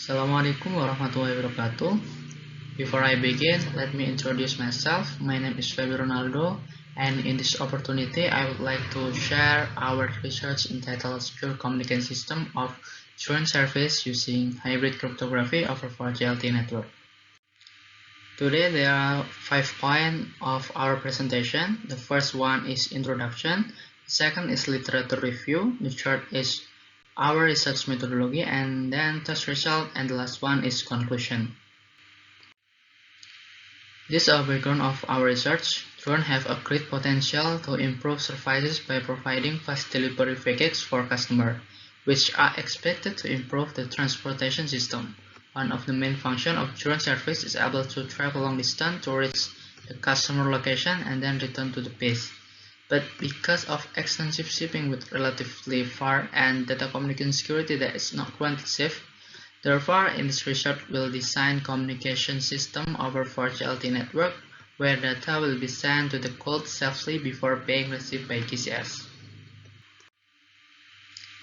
Assalamualaikum warahmatullahi wabarakatuh. Before I begin, let me introduce myself. My name is Febby Ronaldo, and in this opportunity, I would like to share our research entitled Secure Communication System of Drone Service using Hybrid Cryptography over 4G LTE Network. Today, there are 5 points of our presentation. The first one is introduction, the second is literature review, the third is our research methodology, and then test result, and the last one is conclusion. This is a background of our research. Drones have a great potential to improve services by providing fast delivery packages for customers, which are expected to improve the transportation system. One of the main functions of drone service is able to travel long distance to reach the customer location and then return to the base. But because of extensive shipping with relatively far and data communication security that is not quite safe, therefore, in this research we'll design communication system over 4G LTE network where data will be sent to the cloud safely before being received by GCS.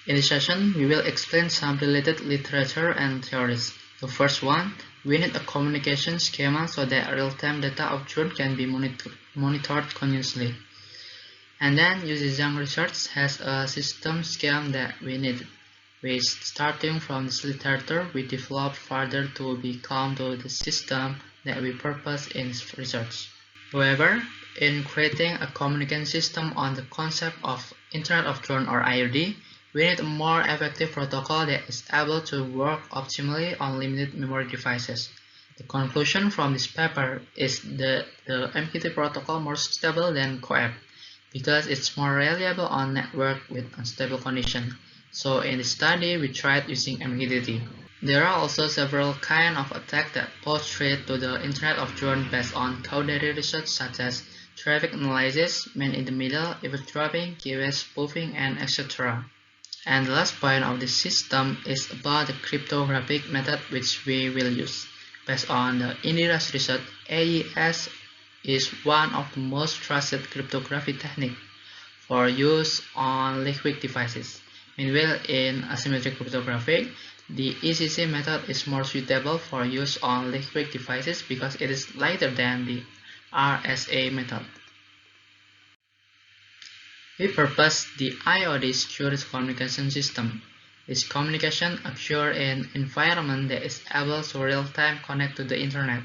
In this session, we will explain some related literature and theories. The first one, we need a communication schema so that real-time data of drone can be monitored continuously. And then Young Research has a system schema that we need, which starting from this literature we develop further to become to the system that we purpose in research. However, in creating a communication system on the concept of Internet of Drone or IoT, we need a more effective protocol that is able to work optimally on limited memory devices. The conclusion from this paper is that the MQTT protocol more stable than CoAP because it's more reliable on network with unstable condition. So in the study, we tried using MQTT. There are also several kinds of attacks that pose threat to the Internet of Drone based on causality research such as traffic analysis, man in the middle, eavesdropping, keyword spoofing, and etc. And the last point of this system is about the cryptographic method which we will use. Based on the Indira's research, AES is one of the most trusted cryptography techniques for use on liquid devices. Meanwhile, in asymmetric cryptography, the ECC method is more suitable for use on liquid devices because it is lighter than the RSA method. We purpose the IoT secure communication system. This communication occurs in an environment that is able to real-time connect to the internet.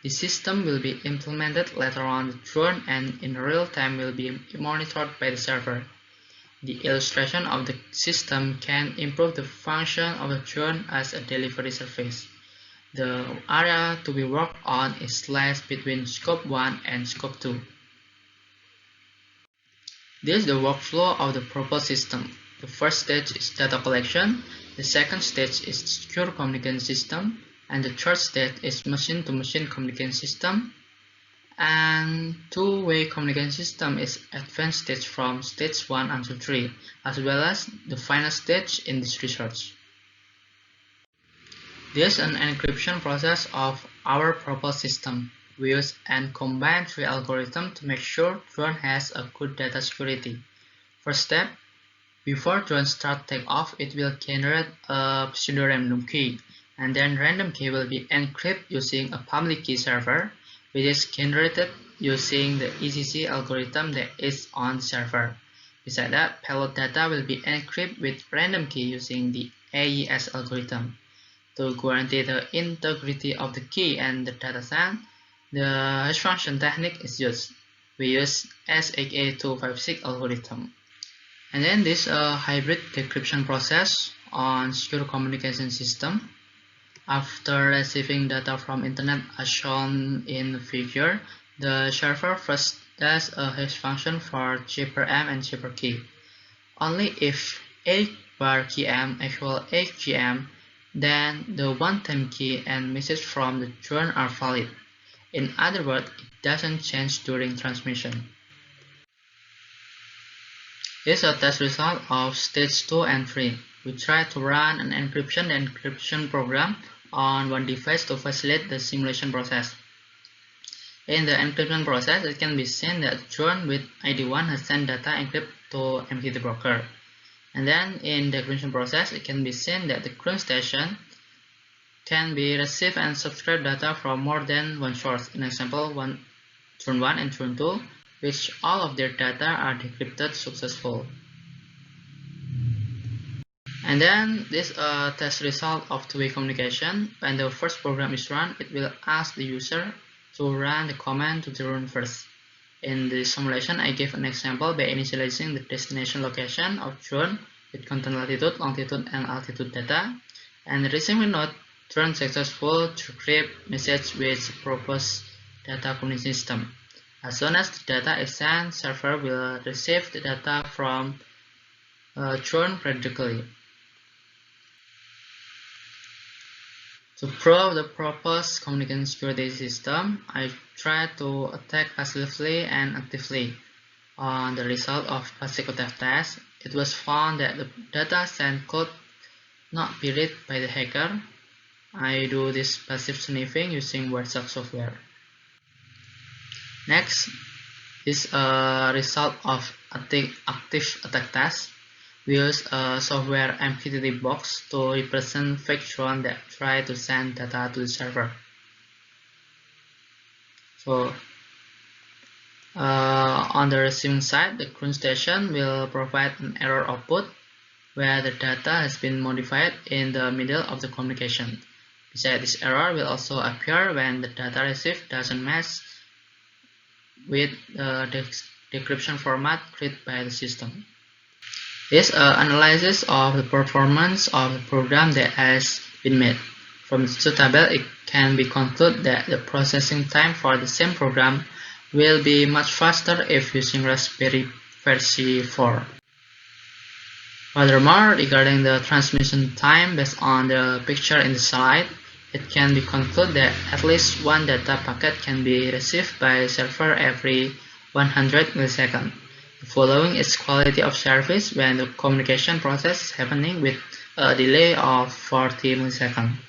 The system will be implemented later on the drone and in real time will be monitored by the server. The illustration of the system can improve the function of the drone as a delivery service. The area to be worked on is sliced between scope 1 and scope 2. This is the workflow of the proposed system. The first stage is data collection, the second stage is secure communication system, and the third stage is machine-to-machine communication system, and two-way communication system is advanced stage from stage 1 until 3, as well as the final stage in this research. This is an encryption process of our proposed system. We use and combine 3 algorithms to make sure drone has a good data security. First step, before drone start takeoff, it will generate a pseudo-random key, and then random key will be encrypted using a public key server, which is generated using the ECC algorithm that is on the server. Besides that, payload data will be encrypted with random key using the AES algorithm. To guarantee the integrity of the key and the data sent, the hash function technique is used. We use SHA-256 algorithm. And then this hybrid decryption process on secure communication system. After receiving data from internet as shown in the figure, the server first does a hash function for G per M and G per key. Only if A bar key M equal A key M, then the one-time key and message from the drone are valid. In other words, it doesn't change during transmission. This is a test result of stage 2 and 3. We try to run an encryption and decryption program on one device to facilitate the simulation process. In the encryption process, it can be seen that the drone with ID1 has sent data encrypted to MQTT broker. And then in the decryption process, it can be seen that the ground station can be receive and subscribe data from more than one source. In example, Turn 1 and Turn 2, which all of their data are decrypted successful. And then this test result of two-way communication. When the first program is run, it will ask the user to run the command to the run first. In the simulation, I gave an example by initializing the destination location of drone with content latitude, longitude, and altitude data, and the receiving node turned successful to decrypt message with proposed data communication system. As soon as the data is sent, server will receive the data from drone periodically. To prove the proposed communication security system, I tried to attack passively and actively. On the result of passive attack test, it was found that the data sent could not be read by the hacker. I do this passive sniffing using WhatsApp software. Next is a result of active attack test. We use a software MQTT box to represent fake drone that try to send data to the server. So on the receiving side, the ground station will provide an error output where the data has been modified in the middle of the communication. Besides, this error will also appear when the data received doesn't match with the decryption format created by the system. This analysis of the performance of the program that has been made. From the two tables, it can be concluded that the processing time for the same program will be much faster if using Raspberry version 4. Furthermore, regarding the transmission time based on the picture in the slide, it can be concluded that at least one data packet can be received by the server every 100 milliseconds. The following is quality of service when the communication process is happening with a delay of 40 milliseconds. In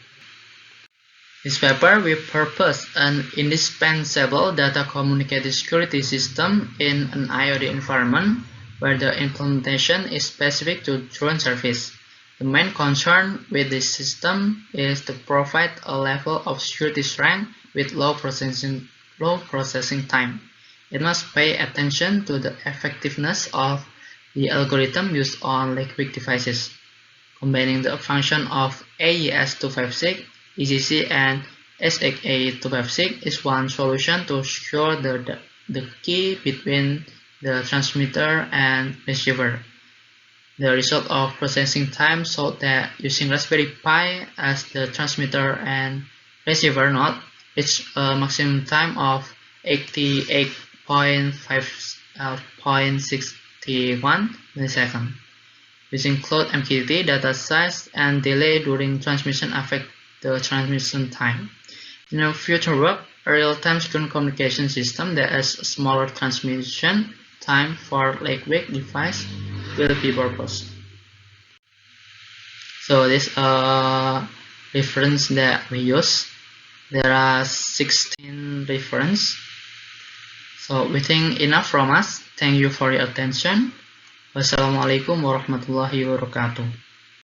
this paper, we propose an indispensable data communicated security system in an IoT environment where the implementation is specific to drone service. The main concern with this system is to provide a level of security strength with low processing time. It must pay attention to the effectiveness of the algorithm used on liquid devices. Combining the function of AES 256, ECC, and SXA 256 is one solution to secure the key between the transmitter and receiver. The result of processing time showed that using Raspberry Pi as the transmitter and receiver node reached a maximum time of 88.61 milliseconds. Using cloud MQTT, data size and delay during transmission affect the transmission time. In our future work, a real-time secure communication system that has a smaller transmission time for lightweight device will be proposed. So this reference that we use, there are 16 reference. So we think enough from us. Thank you for your attention. Wassalamualaikum warahmatullahi wabarakatuh.